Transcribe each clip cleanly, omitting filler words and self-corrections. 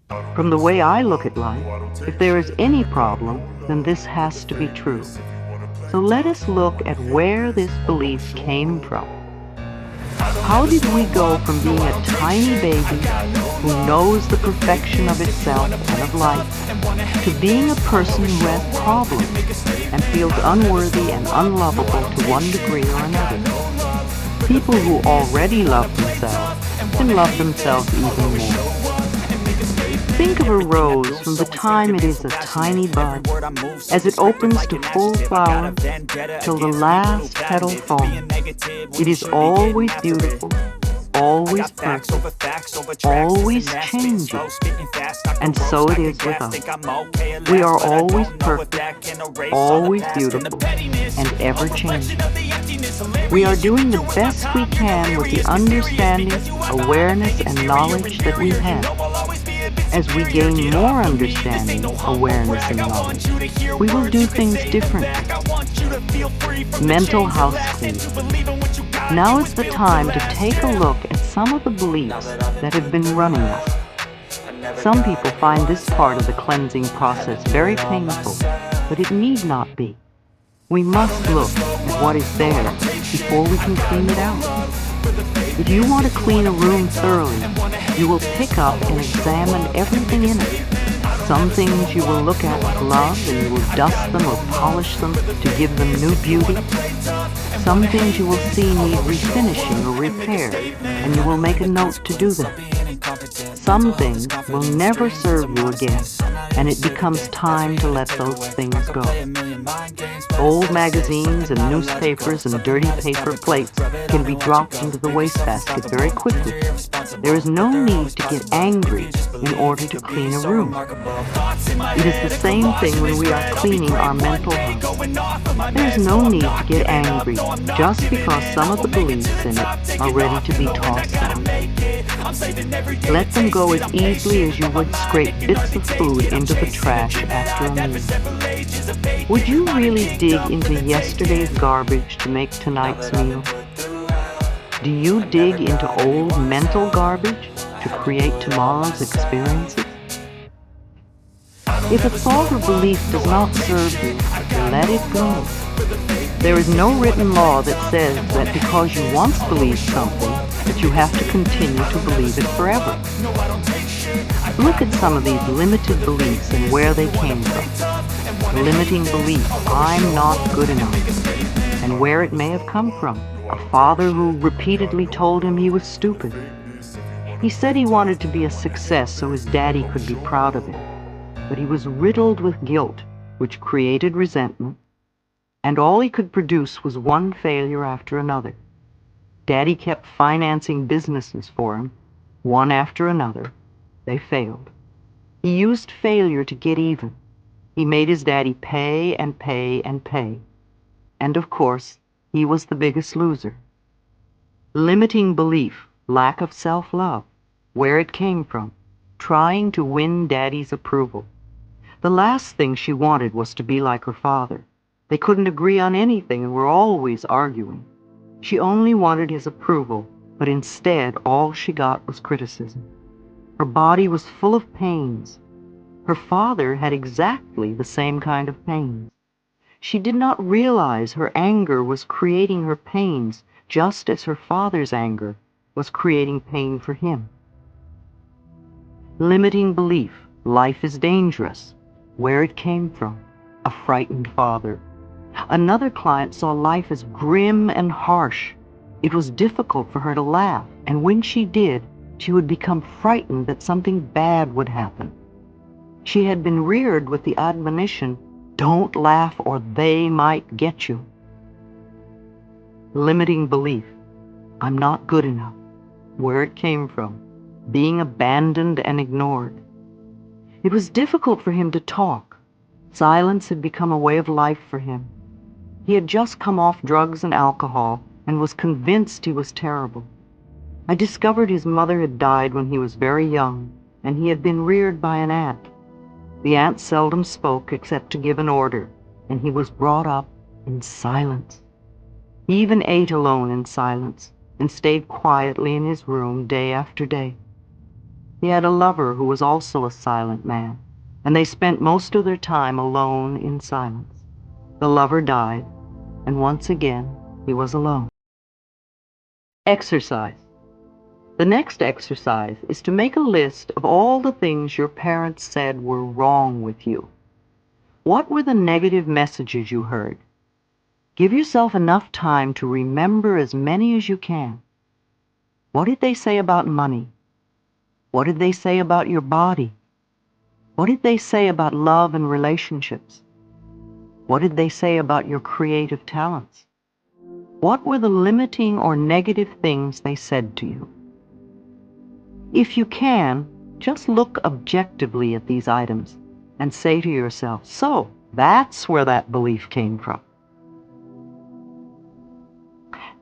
From the way I look at life, if there is any problem, then this has to be true. So let us look at where this belief came from. How did we go from being a tiny baby who knows the perfection of itself and of life to being a person who has problems and feels unworthy and unlovable to one degree or another? People who already love themselves can love themselves even more. Think of a rose from the time it is a tiny bud, as it opens to full flower, till the last petal falls. It is always beautiful, always perfect, always changing. And so it is with us. We are always perfect, always beautiful, and ever changing. We are doing the best we can with the understanding, awareness, and knowledge that we have. As we gain more understanding, awareness, and knowledge, we will do things differently. Mental house cleaning. Now is the time to take a look at some of the beliefs that have been running us. Some people find this part of the cleansing process very painful, but it need not be. We must look at what is there before we can clean it out. If you want to clean a room thoroughly, you will pick up and examine everything in it. Some things you will look at with love and you will dust them or polish them to give them new beauty. Some things you will see need refinishing or repair, and you will make a note to do them. Some things will never serve you again, and it becomes time to let those things go. Old magazines and newspapers and dirty paper plates can be dropped into the wastebasket very quickly. There is no need to get angry in order to clean a room. It is the same thing when we are cleaning our mental house. There is no need to get angry just because some of the beliefs in it are ready to be tossed out. Let them go as easily as you would scrape bits of food into the trash after a meal. Would you really dig into yesterday's garbage to make tonight's meal? Do you dig into old mental garbage to create tomorrow's experiences? If a thought or belief does not serve you, let it go. There is no written law that says that because you once believed something, that you have to continue to believe it forever. Look at some of these limited beliefs and where they came from. The limiting belief, I'm not good enough, and where it may have come from. A father who repeatedly told him he was stupid. He said he wanted to be a success so his daddy could be proud of him, but he was riddled with guilt, which created resentment, and all he could produce was one failure after another. Daddy kept financing businesses for him, one after another. They failed. He used failure to get even. He made his daddy pay and pay and pay. And of course, he was the biggest loser. Limiting belief, lack of self-love, where it came from, trying to win Daddy's approval. The last thing she wanted was to be like her father. They couldn't agree on anything and were always arguing. She only wanted his approval, but instead all she got was criticism. Her body was full of pains. Her father had exactly the same kind of pains. She did not realize her anger was creating her pains, just as her father's anger was creating pain for him. Limiting belief, life is dangerous, where it came from, a frightened father. Another client saw life as grim and harsh. It was difficult for her to laugh, and when she did, she would become frightened that something bad would happen. She had been reared with the admonition, don't laugh or they might get you. Limiting belief, I'm not good enough, where it came from, being abandoned and ignored. It was difficult for him to talk. Silence had become a way of life for him. He had just come off drugs and alcohol and was convinced he was terrible. I discovered his mother had died when he was very young, and he had been reared by an aunt. The aunt seldom spoke except to give an order, and he was brought up in silence. He even ate alone in silence and stayed quietly in his room day after day. He had a lover who was also a silent man, and they spent most of their time alone in silence. The lover died, and once again he was alone. Exercise. The next exercise is to make a list of all the things your parents said were wrong with you. What were the negative messages you heard? Give yourself enough time to remember as many as you can. What did they say about money? What did they say about your body? What did they say about love and relationships? What did they say about your creative talents? What were the limiting or negative things they said to you? If you can, just look objectively at these items and say to yourself, so that's where that belief came from.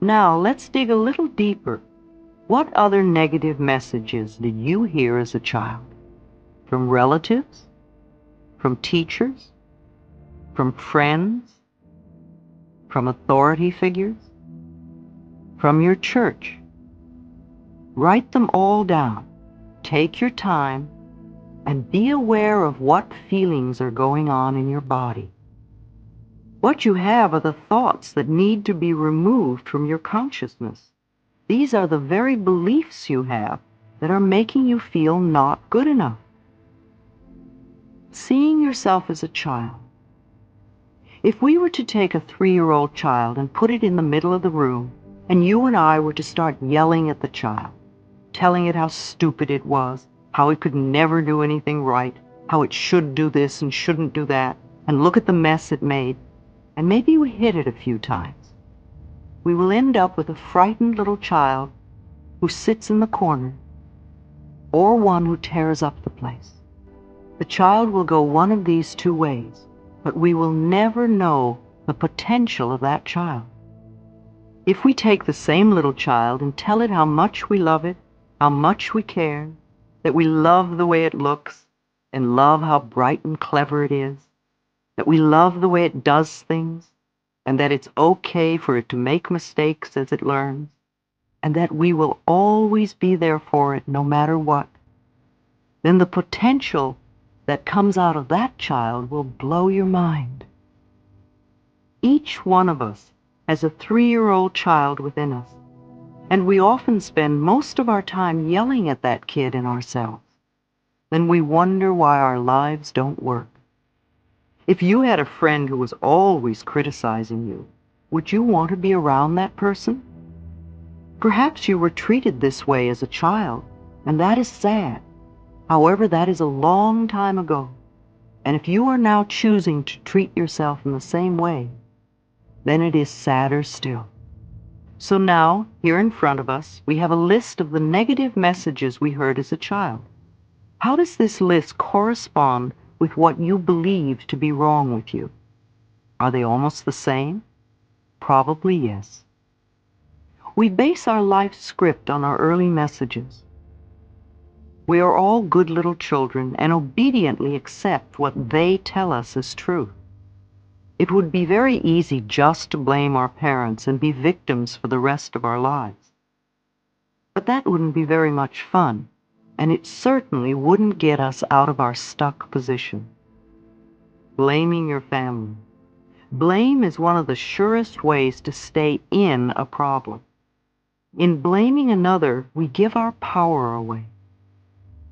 Now let's dig a little deeper. What other negative messages did you hear as a child? From relatives? From teachers? From friends? From authority figures? From your church? Write them all down. Take your time and be aware of what feelings are going on in your body. What you have are the thoughts that need to be removed from your consciousness. These are the very beliefs you have that are making you feel not good enough. Seeing yourself as a child. If we were to take a 3-year-old child and put it in the middle of the room, and you and I were to start yelling at the child, telling it how stupid it was, how it could never do anything right, how it should do this and shouldn't do that, and look at the mess it made, and maybe we hit it a few times, we will end up with a frightened little child who sits in the corner, or one who tears up the place. The child will go one of these two ways, but we will never know the potential of that child. If we take the same little child and tell it how much we love it, how much we care, that we love the way it looks, and love how bright and clever it is, that we love the way it does things, and that it's okay for it to make mistakes as it learns, and that we will always be there for it no matter what, then the potential that comes out of that child will blow your mind. Each one of us has a 3-year-old child within us, and we often spend most of our time yelling at that kid in ourselves. Then we wonder why our lives don't work. If you had a friend who was always criticizing you, would you want to be around that person? Perhaps you were treated this way as a child, and that is sad. However, that is a long time ago, and if you are now choosing to treat yourself in the same way, then it is sadder still. So now, here in front of us, we have a list of the negative messages we heard as a child. How does this list correspond with what you believe to be wrong with you? Are they almost the same? Probably yes. We base our life script on our early messages. We are all good little children and obediently accept what they tell us is true. It would be very easy just to blame our parents and be victims for the rest of our lives. But that wouldn't be very much fun, and it certainly wouldn't get us out of our stuck position. Blaming your family. Blame is one of the surest ways to stay in a problem. In blaming another, we give our power away.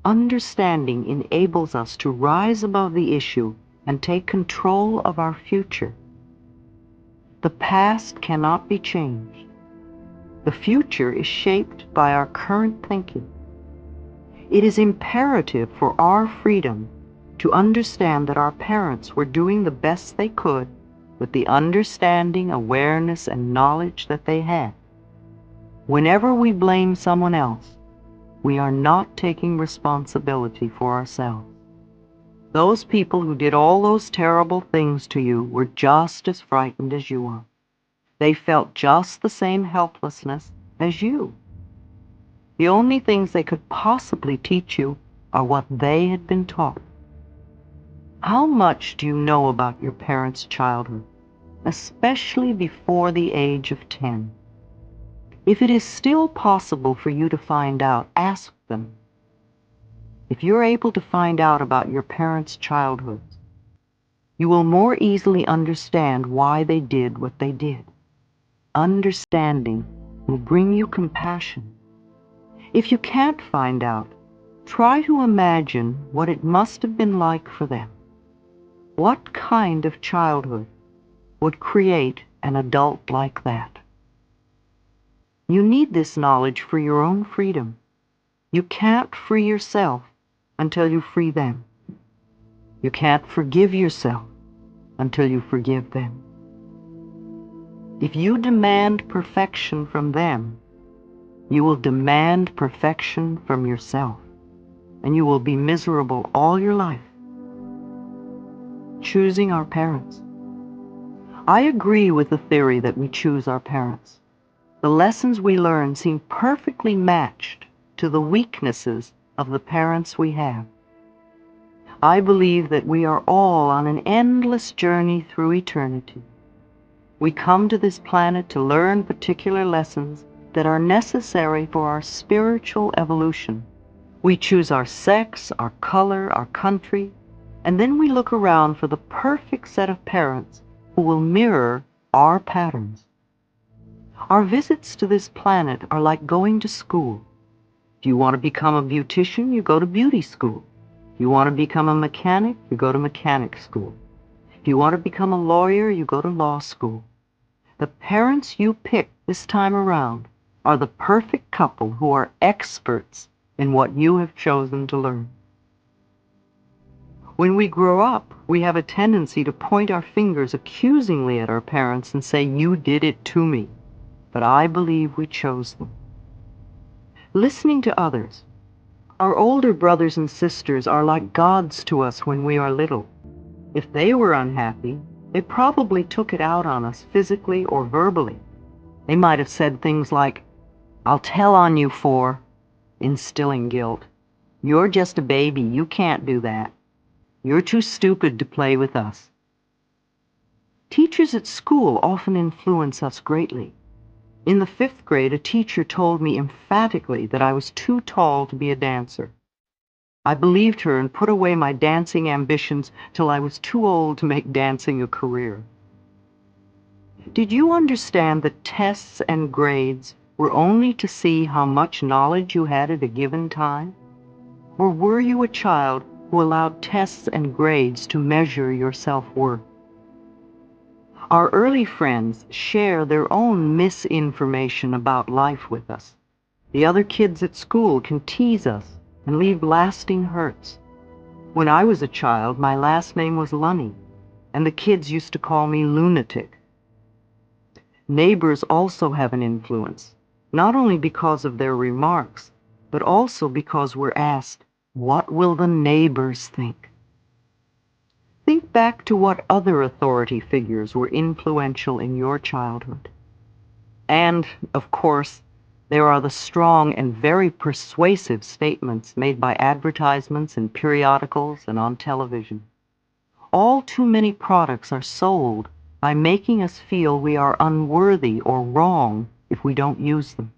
Understanding enables us to rise above the issue and take control of our future. The past cannot be changed. The future is shaped by our current thinking. It is imperative for our freedom to understand that our parents were doing the best they could with the understanding, awareness, and knowledge that they had. Whenever we blame someone else, we are not taking responsibility for ourselves. Those people who did all those terrible things to you were just as frightened as you are. They felt just the same helplessness as you. The only things they could possibly teach you are what they had been taught. How much do you know about your parents' childhood, especially before the age of 10? If it is still possible for you to find out, ask them. If you're able to find out about your parents' childhoods, you will more easily understand why they did what they did. Understanding will bring you compassion. If you can't find out, try to imagine what it must have been like for them. What kind of childhood would create an adult like that? You need this knowledge for your own freedom. You can't free yourself until you free them. You can't forgive yourself until you forgive them. If you demand perfection from them, you will demand perfection from yourself, and you will be miserable all your life. Choosing our parents. I agree with the theory that we choose our parents. The lessons we learn seem perfectly matched to the weaknesses of the parents we have. I believe that we are all on an endless journey through eternity. We come to this planet to learn particular lessons that are necessary for our spiritual evolution. We choose our sex, our color, our country, and then we look around for the perfect set of parents who will mirror our patterns. Our visits to this planet are like going to school. If you want to become a beautician, you go to beauty school. If you want to become a mechanic, you go to mechanic school. If you want to become a lawyer, you go to law school. The parents you pick this time around are the perfect couple who are experts in what you have chosen to learn. When we grow up, we have a tendency to point our fingers accusingly at our parents and say, "You did it to me." But I believe we chose them. Listening to others. Our older brothers and sisters are like gods to us when we are little. If they were unhappy, they probably took it out on us physically or verbally. They might have said things like, "I'll tell on you for," instilling guilt. "You're just a baby, you can't do that. You're too stupid to play with us." Teachers at school often influence us greatly. In the 5th grade, a teacher told me emphatically that I was too tall to be a dancer. I believed her and put away my dancing ambitions till I was too old to make dancing a career. Did you understand that tests and grades were only to see how much knowledge you had at a given time? Or were you a child who allowed tests and grades to measure your self-worth? Our early friends share their own misinformation about life with us. The other kids at school can tease us and leave lasting hurts. When I was a child, my last name was Lunny, and the kids used to call me lunatic. Neighbors also have an influence, not only because of their remarks, but also because we're asked, "What will the neighbors think?" Think back to what other authority figures were influential in your childhood. And, of course, there are the strong and very persuasive statements made by advertisements in periodicals and on television. All too many products are sold by making us feel we are unworthy or wrong if we don't use them.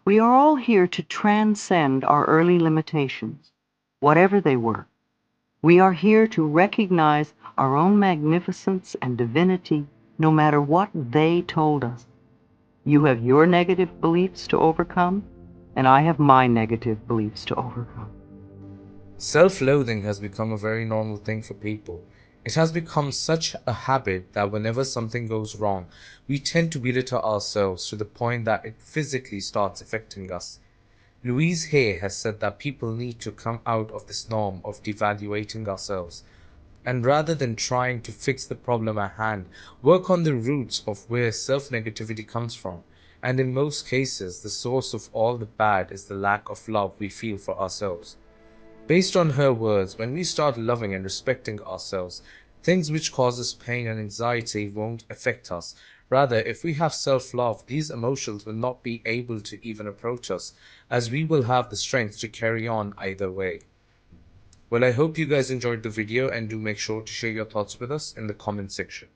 We are all here to transcend our early limitations, whatever they were. We are here to recognize our own magnificence and divinity, no matter what they told us. You have your negative beliefs to overcome, and I have my negative beliefs to overcome. Self-loathing has become a very normal thing for people. It has become such a habit that whenever something goes wrong, we tend to belittle ourselves to the point that it physically starts affecting us. Louise Hay has said that people need to come out of this norm of devaluating ourselves, and rather than trying to fix the problem at hand, work on the roots of where self-negativity comes from. And in most cases, the source of all the bad is the lack of love we feel for ourselves. Based on her words, when we start loving and respecting ourselves, things which cause us pain and anxiety won't affect us. Rather, if we have self-love, these emotions will not be able to even approach us, as we will have the strength to carry on either way. Well, I hope you guys enjoyed the video, and do make sure to share your thoughts with us in the comment section.